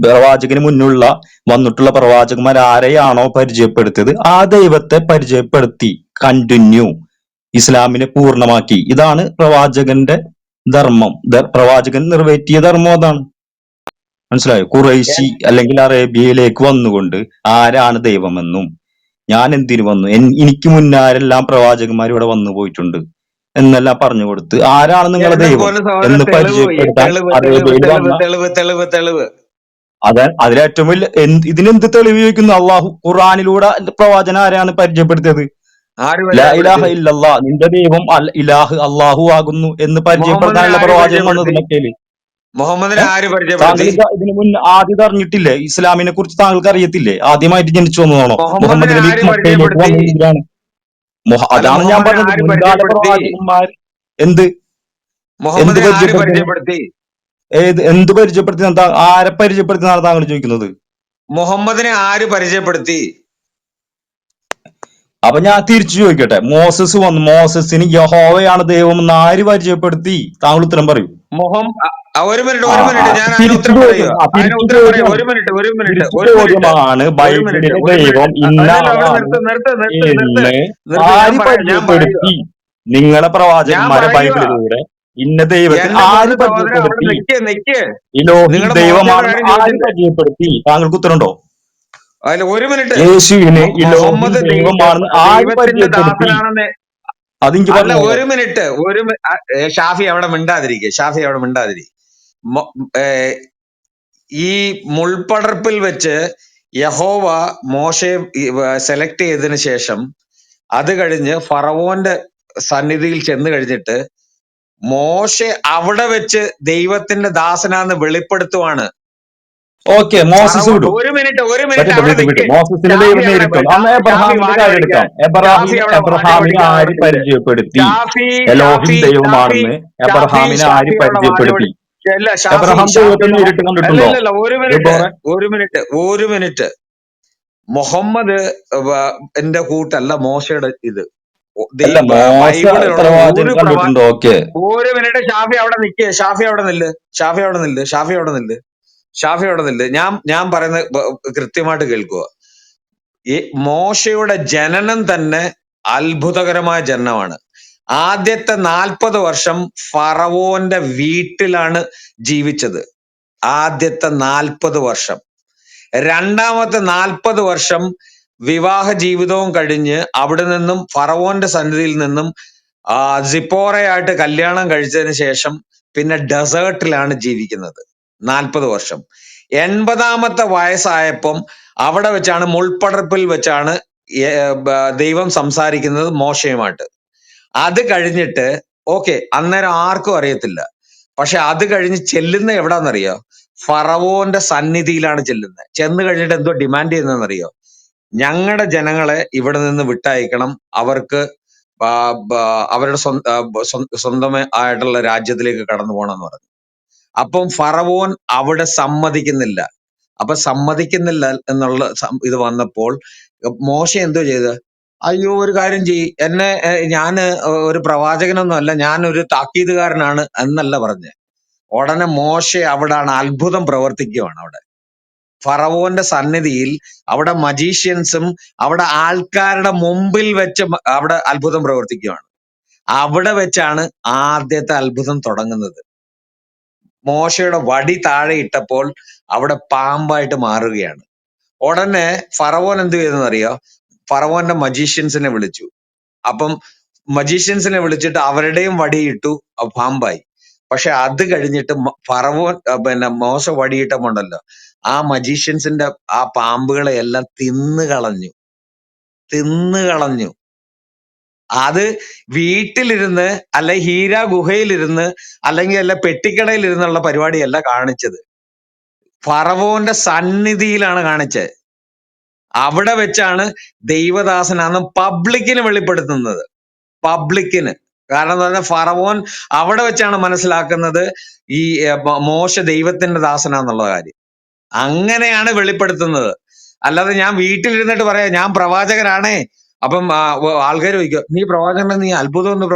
പ്രവാചകന് മുന്നുള്ള വന്നിട്ടുള്ള പ്രവാചകന്മാർ ആരെയാണോ പരിചയപ്പെടുത്തിയത് ആ ദൈവത്തെ പരിചയപ്പെടുത്തി കണ്ടിന്യൂ ഇസ്ലാമിനെ പൂർണ്ണമാക്കി. ഇതാണ് പ്രവാചകന്റെ ധർമ്മം. പ്രവാചകൻ നിറവേറ്റിയ ധർമ്മം അതാണ്. മനസ്സിലായോ? ഖുറൈശി അല്ലെങ്കിൽ അറേബ്യയിലേക്ക് വന്നുകൊണ്ട് ആരാണ് ദൈവമെന്നും ഞാൻ എന്തിനു വന്നു, എനിക്ക് മുന്നാരെല്ലാം പ്രവാചകന്മാർ ഇവിടെ വന്നു പോയിട്ടുണ്ട് എന്നെല്ലാം പറഞ്ഞു കൊടുത്ത് ആരാണ് നിങ്ങളെ എന്റെ ദൈവം പൊന്ന് സഹോദരൻ, എന്ന് തെളിവ് പരിചയപ്പെടുത്താൻ തെളിവ് തെളിവ് അറേബ്യയിൽ തെളിവ് വന്ന തെളിവ് തെളിവ് തെളിവ് അതിലേറ്റവും വലിയ ഇതിനെന്ത് തെളിവ് ചോദിക്കുന്നു? അള്ളാഹു ഖുറാനിലൂടെ പ്രവാചകൻ ആരെയാണ് പരിചയപ്പെടുത്തിയത്? ആര് ലാ ഇലാഹ പരിചയപ്പെടുത്തി? ഇല്ലല്ലാ, നിന്റെ ദൈവം ഇലാഹ് അള്ളാഹു ആകുന്നു എന്ന് മുഹമ്മദിനെ പരിചയപ്പെടുത്താനുള്ള ആര് പ്രവാചകൻ വന്നത് പരിചയപ്പെടുത്തി? മക്കയില്. മുഹമ്മദിനെ ആര് താങ്കൾ പരിചയപ്പെടുത്തി? ഇതിനു മുന്നേ ആദ്യം അറിഞ്ഞിട്ടില്ലേ? ഇസ്ലാമിനെ കുറിച്ച് താങ്കൾക്ക് അറിയത്തില്ലേ? ആദ്യമായിട്ട് ജനിച്ചു വന്നതാണോ? മുഹമ്മദ് മുഹമ്മദിനെ നബി ആര് മക്കയിലേക്ക് പരിചയപ്പെടുത്തി? വന്നത് എന്തിനാണ്? അല്ല, അതാണ് ഞാൻ മുഹമ്മദിനെ പറഞ്ഞത്. ആര് മുൻകാല പരിചയപ്പെടുത്തി? പ്രവാചകന്മാർ എന്ത് എന്ത് മുഹമ്മദിനെ ആര് പരിചയപ്പെടുത്തുന്നു? പരിചയപ്പെടുത്തി? എന്ത് പരിചയപ്പെടുത്തി? ആരെ പരിചയപ്പെടുത്തുന്നതാണ് താങ്കൾ ചോദിക്കുന്നത്? മുഹമ്മദിനെ ആര് പരിചയപ്പെടുത്തി? അപ്പൊ ഞാൻ തിരിച്ചു ചോദിക്കട്ടെ, മോസസ് വന്നു, മോസസിന് യഹോവയാണ് ദൈവം എന്ന് ആര് പരിചയപ്പെടുത്തി? താങ്കൾ ഉത്തരം പറയൂ. ഒരു മിനിറ്റ്, ആ ഒരു ആ, മിനിറ്റ്, ഞാൻ അതിന് തിരിച്ചു ഉത്തരം ചോദ്യം, പറയുക. അതിന് തിരിച്ചു ഉത്തരം പറയുക. ചോദ്യമാണ്, ഒരു മിനിറ്റ്, ഒരു മിനിറ്റ്, തിരിച്ചു ഒരു മിനിറ്റ്, ചോദ്യമാണ്. ഒരു മിനിറ്റ്, ബൈബിളിലെ ഒരു ദൈവം മിനിറ്റ്. ഇന്ന അതല്ല, അവിടെ ആളാണ് നിർത്ത്, നിർത്ത്, നിർത്ത്, നിർത്ത്, എന്ന് നിർത്ത്. ആര് ഞാൻ പറയുക. പരിചയപ്പെടുത്തി? നിങ്ങളെ ഞാൻ പ്രവാചകന്മാരെ പറയുക. ബൈബിളിലൂടെ ഇന്ന ദൈവത്തിൽ എന്റെ ആര് പൊന്ന് സഹോദരൻ, അവിടെ പരിചയപ്പെടുത്തി? നിക്ക്. ഇലോഹിം നിങ്ങളുടെ മോശയുടെ ദൈവമാണെന്ന് കാര്യം ആര് ചോദിച്ചില്ലേ? പരിചയപ്പെടുത്തി? താങ്കൾക്ക് ഉത്തരമുണ്ടോ? അതിൽ ഒരു മിനിറ്റ്. യേശുവിന് ഇലോഹിം മുഹമ്മദ് ദൈവമാണെന്ന് ആര് ദൈവത്തിന്റെ പരിചയപ്പെടുത്തി? ദാസനാണെന്ന്. അതെനിക്ക് അല്ല, പറഞ്ഞു. ഒരു മിനിറ്റ്, ഷാഫി അവിടെ മിണ്ടാതിരിക്കുക. മൊ- ഏ, ഈ മുൾപടർപ്പിൽ വെച്ച് യഹോവ മോശയെ സെലക്ട് ചെയ്തതിനു ശേഷം അത് കഴിഞ്ഞ് ഫറവോന്റെ സന്നിധിയിൽ ചെന്ന് കഴിഞ്ഞിട്ട് മോശെ അവിടെ വെച്ച് ദൈവത്തിന്റെ ദാസനാന്ന് വെളിപ്പെടുത്തുവാണ്. ഓക്കെ, മോസസ് ഫറവോൻ വിടൂ. ഒരു മിനിറ്റ് വിട്ട് അവിടെ വിട്ട് നിൽക്ക്. വിട്ട് മോസസിന് ഷാഫി ദൈവം അവിടെ നേരിട്ടുണ്ട്. അന്ന് ഷാഫി എബ്രഹാമിന്റെ വാചകം കാര്യം അടിക്കാൻ എടുക്കാം. ഷാഫി അവിടെ വാചകം എബ്രഹാമിനെ അടിക്കാൻ അവിടെ ആര് നിൽക്ക്. പരിചയപ്പെടുത്തി? ഷാഫി എലോഹിം ഷാഫി ഷാഫി ദൈവമാണെന്ന് എബ്രഹാമിനെ ആര് ഷാഫി അവിടെ വാചകം പരിചയപ്പെടുത്തി? അല്ല, ഷാഫി എബ്രഹാം ദൈവത്തെ നേരിട്ട് അല്ല, കണ്ടിട്ടുണ്ടോ? ഇല്ല, ഒരു മിനിറ്റ്. മുഹമ്മദ് എന്റെ കൂട്ടല്ല മോശയുടെ ഇത്. അല്ല, മോശ ബൈബിളിലുള്ള പ്രവാചകൻ കണ്ടിട്ടുണ്ടോ? ഓക്കെ. ഒരു മിനിറ്റ്. ഷാഫി അവിടെ നിൽക്ക്. ഷാഫി അവിടെ നില്ല്. ഞാൻ പറയുന്നത് കൃത്യമായിട്ട് കേൾക്കുക. ഈ മോശയുടെ ജനനം തന്നെ അത്ഭുതകരമായ ജനനമാണ്. ആദ്യത്തെ 40 വർഷം ഫറവോന്റെ വീട്ടിലാണ് ജീവിച്ചത്. ആദ്യത്തെ 40 വർഷം. രണ്ടാമത്തെ 40 വർഷം വിവാഹ ജീവിതവും കഴിഞ്ഞ് അവിടെ നിന്നും ഫറവോന്റെ സന്നിധിയിൽ നിന്നും സിപ്പോറയായിട്ട് കല്യാണം കഴിച്ചതിന് ശേഷം പിന്നെ ഡെസേർട്ടിലാണ് ജീവിക്കുന്നത് 40 വർഷം. 80-ാമത്തെ വയസ്സായപ്പം അവിടെ വെച്ചാണ് മുൾപടർപ്പിൽ വെച്ചാണ് ദൈവം സംസാരിക്കുന്നത് മോശയുമായിട്ട്. അത് കഴിഞ്ഞിട്ട് അന്നേരം ആർക്കും അറിയത്തില്ല. പക്ഷെ അത് കഴിഞ്ഞ് ചെല്ലുന്ന എവിടാന്നറിയോ? ഫറവോന്റെ സന്നിധിയിലാണ് ചെല്ലുന്നത്. ചെന്ന് കഴിഞ്ഞിട്ട് എന്തോ ഡിമാൻഡ് ചെയ്യുന്നതെന്നറിയോ? ഞങ്ങളുടെ ജനങ്ങളെ ഇവിടെ നിന്ന് വിട്ടയക്കണം, അവർക്ക് അവരുടെ സ്വന്തമായിട്ടുള്ള രാജ്യത്തിലേക്ക് കടന്നു പോകണം എന്ന് പറഞ്ഞു. അപ്പം ഫറവോൻ അവിടെ സമ്മതിക്കുന്നില്ല. സമ്മതിക്കുന്നില്ല എന്നുള്ള ഇത് വന്നപ്പോൾ മോശ എന്തോ ചെയ്ത്, അയ്യോ, ഒരു കാര്യം ചെയ്യ്, ഞാന് ഒരു പ്രവാചകനൊന്നും അല്ല, ഞാൻ ഒരു താക്കീതുകാരനാണ് എന്നല്ല പറഞ്ഞ്. ഉടനെ മോശ അവിടാണ് അത്ഭുതം പ്രവർത്തിക്കുകയാണ്. അവിടെ ഫറവോന്റെ സന്നിധിയിൽ അവിടെ മജീഷ്യൻസും അവിടെ ആൾക്കാരുടെ മുമ്പിൽ വെച്ച് അവിടെ അത്ഭുതം പ്രവർത്തിക്കുകയാണ്. അവിടെ വെച്ചാണ് ആദ്യത്തെ അത്ഭുതം തുടങ്ങുന്നത്. മോശയുടെ വടി താഴെ ഇട്ടപ്പോൾ അവിടെ പാമ്പായിട്ട് മാറുകയാണ്. ഉടനെ ഫറവോൻ എന്ത് ചെയ്തെന്നറിയോ? ഫറവോന്റെ മജീഷ്യൻസിനെ വിളിച്ചു. അപ്പം മജീഷ്യൻസിനെ വിളിച്ചിട്ട് അവരുടെയും വടിയിട്ടു, പാമ്പായി. പക്ഷെ അത് കഴിഞ്ഞിട്ട് ഫറവോൻ മോശ വടിയിട്ടപ്പോണ്ടല്ലോ, ആ മജീഷ്യൻസിന്റെ ആ പാമ്പുകളെ എല്ലാം തിന്നു കളഞ്ഞു. അത് വീട്ടിലിരുന്ന് അല്ലെ ഹീര ഗുഹയിലിരുന്ന് അല്ലെങ്കിൽ അല്ല പെട്ടിക്കടയിൽ ഇരുന്നുള്ള പരിപാടിയല്ല കാണിച്ചത്. ഫറവോന്റെ സന്നിധിയിലാണ് കാണിച്ചത്. അവിടെ വെച്ചാണ് ദൈവദാസനാന്ന് പബ്ലിക്കിന് വെളിപ്പെടുത്തുന്നത്. കാരണം എന്ന് പറഞ്ഞാൽ ഫറവോൻ അവിടെ വെച്ചാണ് മനസ്സിലാക്കുന്നത് ഈ മോശ ദൈവത്തിന്റെ ദാസനാന്നുള്ള കാര്യം. അങ്ങനെയാണ് വെളിപ്പെടുത്തുന്നത്. അല്ലാതെ ഞാൻ വീട്ടിലിരുന്നിട്ട് പറയാം ഞാൻ പ്രവാചകനാണേ, അപ്പം ആൾക്കാർ ചോദിക്കും നീ പ്രവാചകനെ, നീ അത്ഭുതം ഒന്ന്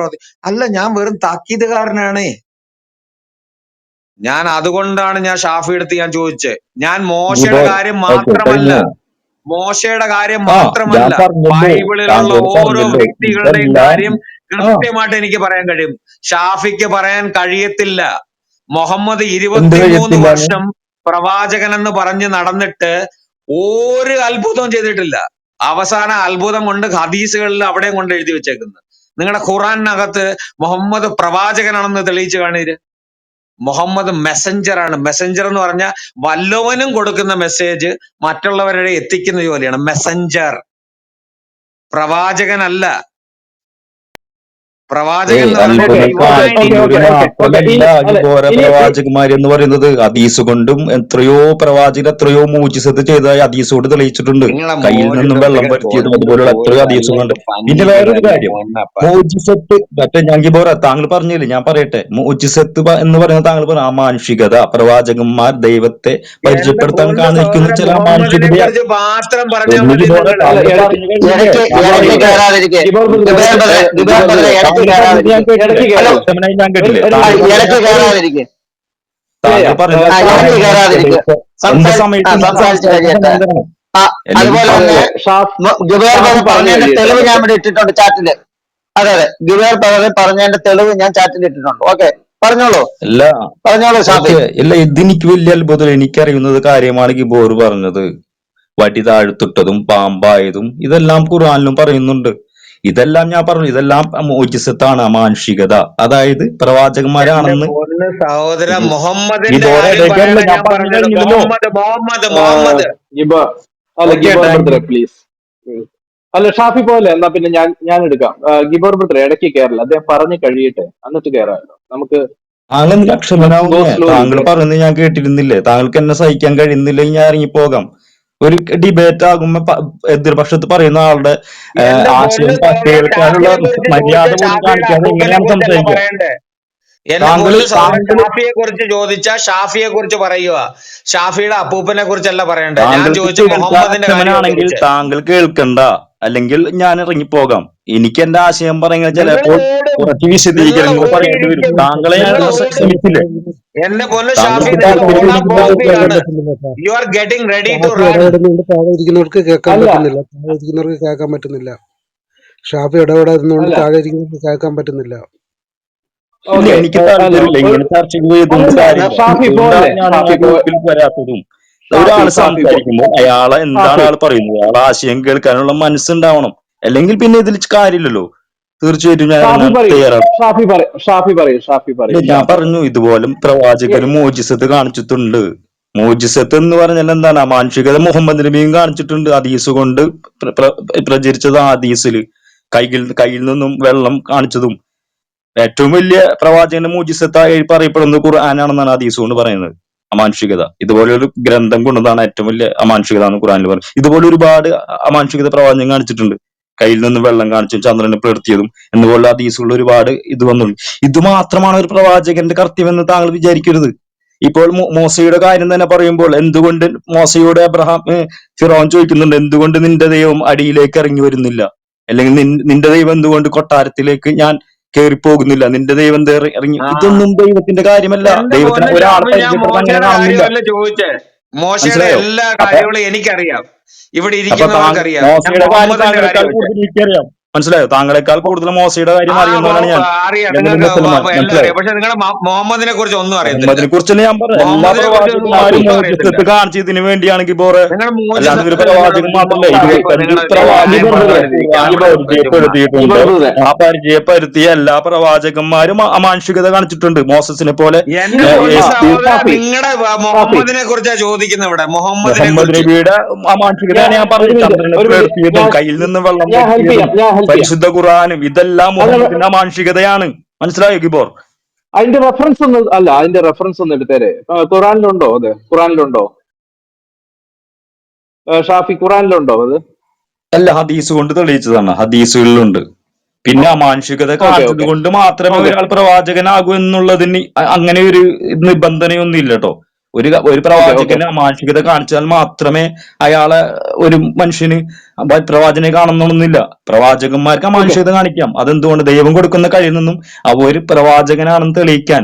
അല്ല, ഞാൻ വെറും താക്കീതുകാരനാണേ. അതുകൊണ്ടാണ് ഞാൻ ഷാഫി എടുത്ത് ഞാൻ ചോദിച്ചത്. ഞാൻ മോശയുടെ കാര്യം മാത്രമല്ല, ഞാൻ പറഞ്ഞല്ലോ, ബൈബിളിലുള്ള താങ്കളോട് ഓരോ പറഞ്ഞല്ലോ, വ്യക്തികളുടെയും ഇതെല്ലാം കാര്യം കൃത്യമായിട്ട് എനിക്ക് പറയാൻ കഴിയും. ഷാഫിക്ക് പറയാൻ കഴിയത്തില്ല. മുഹമ്മദ് എന്ത് 23 കഴിയത്തില്ല? വർഷം പ്രവാചകൻ എന്ന് പറഞ്ഞ് നടന്നിട്ട് ഒരു അത്ഭുതവും ചെയ്തിട്ടില്ല. അവസാന അത്ഭുതം കൊണ്ട് ഹദീസുകളിൽ അവിടെയും കൊണ്ട് എഴുതി വെച്ചേക്കുന്നത്. നിങ്ങളുടെ ഖുറാനകത്ത് മുഹമ്മദ് പ്രവാചകനാണെന്ന് തെളിയിച്ചു കാണീര്. മുഹമ്മദ് മെസ്സഞ്ചർ ആണ്. മെസ്സഞ്ചർ എന്ന് പറഞ്ഞാൽ വല്ലവനും കൊടുക്കുന്ന മെസ്സേജ് മറ്റുള്ളവരുടെ എത്തിക്കുന്ന ജോലിയാണ് മെസ്സഞ്ചർ. പ്രവാചകനല്ല. ഏ പ്രവാചകൻ എന്ന് പറഞ്ഞാൽ ഓക്കെ അത്ഭുതം ഓക്കെ ഡിവൈൻ ഓക്കെ കാണിക്കുന്നവര് ഓക്കെ ഓക്കെ ഓക്കെ മാത്രമല്ല ഇനി ഈ അല്ല ഘോര ഇനി പ്രവാചകന്മാര് എന്ന് പറയുന്നത് ഹദീസ് കൊണ്ടും എത്രയോ പ്രവാചകർ എത്രയോ മൂജിസത്ത് ചെയ്തതായി ഹദീസ് കൊണ്ട് തെളിയിച്ചിട്ടുണ്ട്. നിങ്ങളെ കയ്യിൽ നിന്നും വെള്ളം മോജിസത്തൊക്കെ വരുത്തിയതും കൊണ്ട് അതുപോലുള്ള പോയി എത്രയോ വല്ല ഹദീസുകളുണ്ട്. പിന്നെ പന്നിയുടെ വേറൊരു വല്ല കാര്യം, മൊണ്ണപ്പ. മോജിസത്ത് മറ്റേ ഞാൻ ഗിബോറ താങ്കൾ പറഞ്ഞില്ലേ, ഞാൻ പറയട്ടെ, മോജിസത്ത് എന്ന് പറയുന്നത് താങ്കൾ പറഞ്ഞ അമാനുഷികത, പ്രവാചകന്മാർ ദൈവത്തെ എന്റെ പരിചയപ്പെടുത്താൻ പൊന്ന് കാണിക്കുന്ന സഹോദരൻ, ചില മുഹമ്മദിനെ അമാനുഷികതയാണ്. കുറിച്ച് മാത്രം പറഞ്ഞാൽ എന്ന് മതി ഗിബോറ നിങ്ങള്. അല്ല താങ്കൾ ഇടയ്ക്ക് പറഞ്ഞു കഴിഞ്ഞില്ലേ, ഇടയ്ക്ക് താങ്കൾ ഗിബോർ ഇടയ്ക്ക് ബ്രദറെ പറഞ്ഞില്ലേ, കയറാതിരിക്കെ ഗിബോർ ബ്രദറെ ജുബേർ ബ്രദറെ ഗിബോർ ബ്രദറെ ഇടയ്ക്ക് താങ്കൾ പറഞ്ഞത് ഞാൻ കയറാതിരിക്കെ. കേട്ടില്ലേ, ഇടയ്ക്ക് ഹലോ, കയറരുത്. വ്യക്തമായി ഞാൻ ഒരു കേട്ടില്ലേ, ഒരു താങ്കൾ മിനിറ്റ് പറഞ്ഞ ഇടയ്ക്ക് ഒരു കയറാതിരിക്കെ. ഇല്ല താങ്കൾ പറഞ്ഞ ഇടയ്ക്ക് ഷാഫി കയറാതിരിക്കെ. എന്റെ സമയത്ത് ഞാൻ സംസാരിച്ച് സംസാരിക്കാൻ കഴിയട്ടെ. സമയം തരണം. ആ, അല്ലെങ്കിൽ അതുപോലെ അതെ തന്നെ അതെ ജുബേർ ഷാഫി ബ്രദർ പറഞ്ഞു പറഞ്ഞതിന്റെ കഴിയട്ടെ തെളിവ് ഞാൻ എന്നിട്ട് ഇവിടെ ഇട്ടിട്ടുണ്ട് ചാറ്റില്. അതെ അതെ, ജുബേർ ബ്രദർ പറഞ്ഞതിന്റെ തെളിവ് ഞാൻ ചാറ്റിൽ ഇട്ടിട്ടുണ്ട്. ഓക്കെ, പറഞ്ഞോളൂ അല്ല, പറഞ്ഞോളൂ ഷാഫി. ഓക്കെ, ഇല്ല, ഇതെനിക്ക് വലിയ അത്ഭുതം, എനിക്കറിയുന്നത് കാര്യമാണ് ഗിബോർ പറഞ്ഞത്. വടി താഴ്ത്തിട്ടതും പാമ്പായതും ഇതെല്ലാം ഖുർആനിലും പറയുന്നുണ്ട്. ഇതെല്ലാം ഞാൻ പറഞ്ഞു, ഇതെല്ലാം മോജിസത്താണ്, അമാനുഷികത, അതായത് എന്റെ പ്രവാചകന്മാരാണെന്ന് പൊന്ന് സഹോദര, മുഹമ്മദിന്റെ ഗിബോറെ കാര്യം ഇടയ്ക്കല്ല, പറയണ ഞാൻ ഞാൻ പറഞ്ഞു പറഞ്ഞത്. കഴിഞ്ഞില്ലല്ലോ. മുഹമ്മദ് മുഹമ്മദ് ആ, മുഹമ്മദ്. ഗിബോർ അല്ല ഓക്കെ, ഗിബോർ താങ്ക് യു. ബ്രദറെ പ്ലീസ് അല്ല ഷാഫി പോലെ എന്നാ പിന്നെ ഞാൻ എടുക്കാം ഗിബോർ ബ്രദറെ ഇടയ്ക്ക് കയറില്ല അദ്ദേഹം പറഞ്ഞു കഴിയട്ടെ എന്നിട്ട് കയറാമല്ലോ നമുക്ക് താങ്കൾ എന്തിനാ ലെറ്റ്സ് ഗോ അക്ഷമനാവുന്നേ? സ്ലോലി താങ്കൾ ബ്രോ പറയുന്നത് ഞാൻ കേട്ടിരുന്നില്ലേ? താങ്കൾക്ക് എന്നെ സഹിക്കാൻ കഴിയുന്നില്ലെങ്കിൽ ഞാൻ ഇറങ്ങിപ്പോകാം. ഒരു ഡിബേറ്റ് ആകുമ്പോ എതിർപക്ഷത്ത് പറയുന്ന ആളുടെ എന്റെ പൊന്ന് ആശയം സഹോദര, കേൾക്കാനുള്ള ഷാഫിയെ കുറിച്ച് മര്യാദ ചോദിച്ച പോലും ഷാഫിയുടെ കാണിക്കാതെ അപ്പൂപ്പനെ എങ്ങനെയാണ് കുറിച്ചല്ല സംസാരിക്കുക? പറയണ്ടേ. എന്റെ താങ്കൾ പൊന്ന് സഹോദര, താങ്കൾ ഷാഫിയെ കുറിച്ച് ചോദിച്ച ഷാഫിയെ കുറിച്ച് പറയുക. ഷാഫിയുടെ അപ്പൂപ്പനെ കുറിച്ചല്ല പറയണ്ടേ. ഞാൻ താങ്കൾക്ക് ചോദിച്ച കേൾക്കാൻ മുഹമ്മദിന്റെ കാര്യമാണ് അക്ഷമനാണെങ്കിൽ ചോദിച്ചത്. താങ്കൾ കേൾക്കണ്ട, അല്ലെങ്കിൽ ഞാൻ ഇറങ്ങിപ്പോകാം. എനിക്ക് എന്റെ ആശയം പറയുന്നത് നിങ്ങൾ ചിലപ്പോൾ ഓടും, കുറച്ച് നിങ്ങൾ വിശദീകരണങ്ങൾ പറയേണ്ടി വരും. ഓടിയിരിക്കും, താങ്കളെ ഞാൻ നിങ്ങൾ ഓടും. ശ്രമിച്ചില്ലേ? എന്റെ പൊന്ന് ഷാഫി, താങ്കൾക്ക് നിങ്ങൾ ഓടാൻ താല്പര്യമില്ലെങ്കിൽ ഞാൻ കേൾക്കാൻ പോവുകയാണ്. പറ്റുന്നില്ല sir. You are getting ready to Shafi run. ഇടപെടുന്നതുകൊണ്ട് താഴെ ഇരിക്കുന്നവർക്ക് കേൾക്കാൻ അല്ല പറ്റുന്നില്ല, താഴെ ഇരിക്കുന്നവർക്ക് കേൾക്കാൻ പറ്റുന്നില്ല. ഷാഫി ഇടപെടുന്നതുകൊണ്ട് അല്ല താഴെ ഇരിക്കുന്നവർക്ക് കേൾക്കാൻ പറ്റുന്നില്ല. ഇല്ല, ഓക്കെ എനിക്ക് അല്ല താല്പര്യമില്ല, ഇങ്ങനെ ചർച്ച ചെയ്തുകൊണ്ട് അല്ലല്ല കാര്യമില്ല. ഷാഫി പോലെ അതുകൊണ്ടാണ് ഞാൻ ആ ഷാഫി പോ ഗ്രൂപ്പിൽ വരാത്തതും. ഷാഫി ഒരാൾ ഷാഫി പോ സംസാരിക്കുമ്പോൾ അയാളെ എന്താണ് ഷാഫി അയാൾ പറയുന്നത്, അയാളെ ആശയം കേൾക്കാനുള്ള മനസ്സുണ്ടാവണം. അല്ലെങ്കിൽ പിന്നെ ഇതിൽ കാര്യമില്ലല്ലോ. തീർച്ചയായിട്ടും ഞാൻ ഷാഫി ഇറങ്ങാൻ പറയൂ തയ്യാറാണ്. ഷാഫി പറയൂ ഷാഫി പറയൂ ഷാഫി ഇല്ല, പറയൂ ഞാൻ ഷാഫി പറഞ്ഞു, പറയൂ ഇതുപോലും പ്രവാചകരും മോജിസത്ത് കാണിച്ചിട്ടുണ്ട്. മോജിസത്ത് എന്ന് പറഞ്ഞാൽ എന്താണ്? മാനുഷികത മുഹമ്മദ് നബിയും കാണിച്ചിട്ടുണ്ട്. ഹദീസ് കൊണ്ട് പ്രചരിച്ചത് ഹദീസിൽ കയ്യിൽ നിന്നും വെള്ളം കാണിച്ചതും ഏറ്റവും വലിയ പ്രവാചകന്റെ മോജിസത്തായി പറയപ്പെടുന്നത് ഖുർആനാണെന്നാണ് ഹദീസ് കൊണ്ട് പറയുന്നത്. അമാനുഷികത ഇതുപോലൊരു ഗ്രന്ഥം കൊണ്ടതാണ് ഏറ്റവും വലിയ അമാനുഷികത എന്ന് ഖുർആനിൽ പറയുന്നത്. ഇതുപോലെ ഒരുപാട് അമാനുഷികത പ്രവാചകൻ കാണിച്ചിട്ടുണ്ട്. കയ്യിൽ നിന്ന് വെള്ളം കാണിച്ചും ചന്ദ്രനെ പിളർത്തിയതും എന്നുപോലെ ഹദീസുള്ള ഒരുപാട് ഇത് വന്നുള്ളൂ. ഇത് മാത്രമാണ് ഒരു പ്രവാചകന്റെ കർത്തവ്യം എന്ന് താങ്കൾ വിചാരിക്കരുത്. ഇപ്പോൾ മോശയുടെ കാര്യം തന്നെ പറയുമ്പോൾ എന്തുകൊണ്ട് മോശയോട് അബ്രഹാം ഫിറോൻ ചോദിക്കുന്നുണ്ട്, എന്തുകൊണ്ട് നിന്റെ ദൈവം അടിയിലേക്ക് ഇറങ്ങി വരുന്നില്ല, അല്ലെങ്കിൽ നിന്റെ ദൈവം എന്തുകൊണ്ട് കൊട്ടാരത്തിലേക്ക് ഞാൻ കയറിപ്പോകുന്നില്ല, നിന്റെ ദൈവം ഇറങ്ങി, ആ, ഇതൊന്നും ദൈവത്തിന്റെ കാര്യമല്ല. എന്റെ ദൈവത്തിന് പൊന്ന് ഒരാളെ ഷാഫി, ഞാൻ പരിചയപ്പെടുന്ന അങ്ങനെ മോശയുടെ കാണുന്നില്ല. കാര്യമല്ല ചോദിച്ചേ. മോശയുടെ മനസ്സിലായോ? എല്ലാ അപ്പൊ കാര്യങ്ങളും എനിക്കറിയാം, ഇവിടെ അപ്പൊ ഇരിക്കുന്നവർക്കറിയാം. ഞാൻ മോശയുടെ കാര്യം മുഹമ്മദിന്റെ താങ്കളെക്കാൾ കാര്യം ചോദിച്ചേ. കൂടുതൽ എനിക്കറിയാം. മനസ്സിലായോ? താങ്കളെക്കാൾ കൂടുതൽ മോശയുടെ കാര്യം അറിയുന്നവനാണ് ഞാൻ. അറിയാം, ഞാൻ ഒരു നിങ്ങൾക്ക് മുസൽമാൻ. എല്ലാം മനസ്സിലായോ? അറിയാം. പക്ഷെ നിങ്ങളുടെ മുഹമ്മദിനെ കുറിച്ച് ഒന്നും അറിയത്തില്ല. മുഹമ്മദിനെ കുറിച്ചല്ലേ ഞാൻ പറയാം. എല്ലാ മുഹമ്മദിനെ കുറിച്ച് ഷാഫി പ്രവാചകന്മാരും ഒന്നും അറിയത്തില്ല. മോചിസത്ത് കാണിച്ചതിന് വേണ്ടിയാണ് ഗിബോറെ. നിങ്ങൾ അല്ലാതെ ഒരു നിങ്ങളുടെ പ്രവാചകൻ മാത്രമല്ല, ഷാഫി 25 നിങ്ങൾ ന്യായം ഗിബോർ ബ്രദറെ പറഞ്ഞുകൊണ്ടിരിക്കുക ഖുർആനിൽ ഗിബോർ ചുമ്മാ. പരിചയപ്പെടുത്തിയിട്ടുണ്ട്. ഗിബോർ ബ്രദറെ ആ പരിചയപ്പെടുത്തിയ എല്ലാ പ്രവാചകന്മാരും അമാനുഷികത കാണിച്ചിട്ടുണ്ട്. മോസസിനെ പോലെ എന്റെ ഇല്ല പൊന്ന് സഹോദര, ഷാഫി നിങ്ങളുടെ ഷാഫി മുഹമ്മദിനെ കുറിച്ചാ ചോദിക്കുന്നത് ഇവിടെ, മുഹമ്മദിനെ മുഹമ്മദ് കുറിച്ച്. നബിയുടെ അമാനുഷികതയാണ് ഞാൻ ഒരു പറഞ്ഞത്. മിനിറ്റ് ചന്ദ്രനെ ഒരു മിനിറ്റ് പിളർത്തിയതും കയ്യിൽ നിന്ന് വെള്ളം ഞാൻ ഹെൽപ്പ് വരുത്തിയതും ചെയ്യാം ഞാൻ ഹെൽപ്പ് ചെയ്യാം പരിശുദ്ധ ഖുർആനും ഇതെല്ലാം അങ്ങനെ മുഹമ്മദിന്റെ അമാനുഷികതയാണ്. മനസ്സിലായോ ഗിബോർ? അതിന്റെ റെഫറൻസ് ഒന്ന് അല്ല അതിന്റെ റെഫറൻസ് ഒന്ന് എടുത്തേരെ ഖുറാനിലുണ്ടോ അത് ഖുറാനിലുണ്ടോ ഷാഫി ഖുറാനിലുണ്ടോ അത് അല്ല, ഹദീസ് കൊണ്ട് തെളിയിച്ചതാണ്, ഹദീസുകളിലുണ്ട്. പിന്നെ അമാനുഷികത ഓക്കെ കാണിച്ചത് ഓക്കെ കൊണ്ട് മാത്രമേ ഓക്കെ ഒരാൾ പ്രവാചകനാകൂ എന്നുള്ളതിന് അങ്ങനെ ഒരു നിബന്ധനയൊന്നും ഇല്ല കേട്ടോ. ഒരു ഓക്കെ ഓക്കെ പ്രവാചകന് അമാനുഷികത കാണിച്ചാൽ മാത്രമേ അയാളെ ഒരു മനുഷ്യന് പ്രവാചകനെ കാണണമെന്നില്ല. പ്രവാചകന്മാർക്ക് ഓക്കെ അമാനുഷികത കാണിക്കാം. അതെന്തുകൊണ്ട്? ദൈവം കൊടുക്കുന്ന കഴിയിൽ നിന്നും ഒരു പ്രവാചകനാണെന്ന് തെളിയിക്കാൻ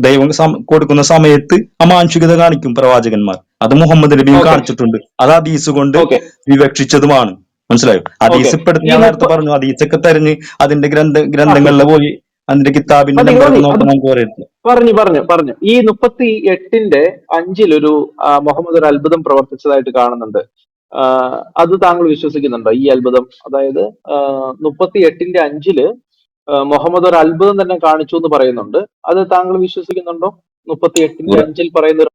ദൈവം കൊടുക്കുന്ന സമയത്ത് അമാനുഷികത കാണിക്കും പ്രവാചകന്മാർ. അത് മുഹമ്മദ് നബിയും ഓക്കെ കാണിച്ചിട്ടുണ്ട്. അത് ഹദീസ് കൊണ്ട് ഓക്കെ വിവക്ഷിച്ചതുമാണ്. മനസ്സിലായോ? ഓക്കെ ഹദീസ് ഇപ്പെടുത്ത് ഈ ഞാൻ നേരത്തെ പറഞ്ഞു, ഹദീസൊക്കെ തെരഞ്ഞ് അതിന്റെ ഷാഫി ഗ്രന്ഥങ്ങളിൽ പോയി അതിന്റെ കിതാബിന്റെ മതി നമ്പറൊക്കെ മതി അത് നോക്കാൻ നമുക്ക് പറയത്തില്ല. പറഞ്ഞു ഈ 38-5 ഒരു മുഹമ്മദ് ഒരു അത്ഭുതം പ്രവർത്തിച്ചതായിട്ട് കാണുന്നുണ്ട് ആ, അത് താങ്കൾ വിശ്വസിക്കുന്നുണ്ടോ ഈ അത്ഭുതം അതായത് 38-5 മുഹമ്മദ് ഒരു അത്ഭുതം തന്നെ കാണിച്ചു എന്ന് പറയുന്നുണ്ട് അത് താങ്കൾ വിശ്വസിക്കുന്നുണ്ടോ 38-5 പറയുന്ന ഒരു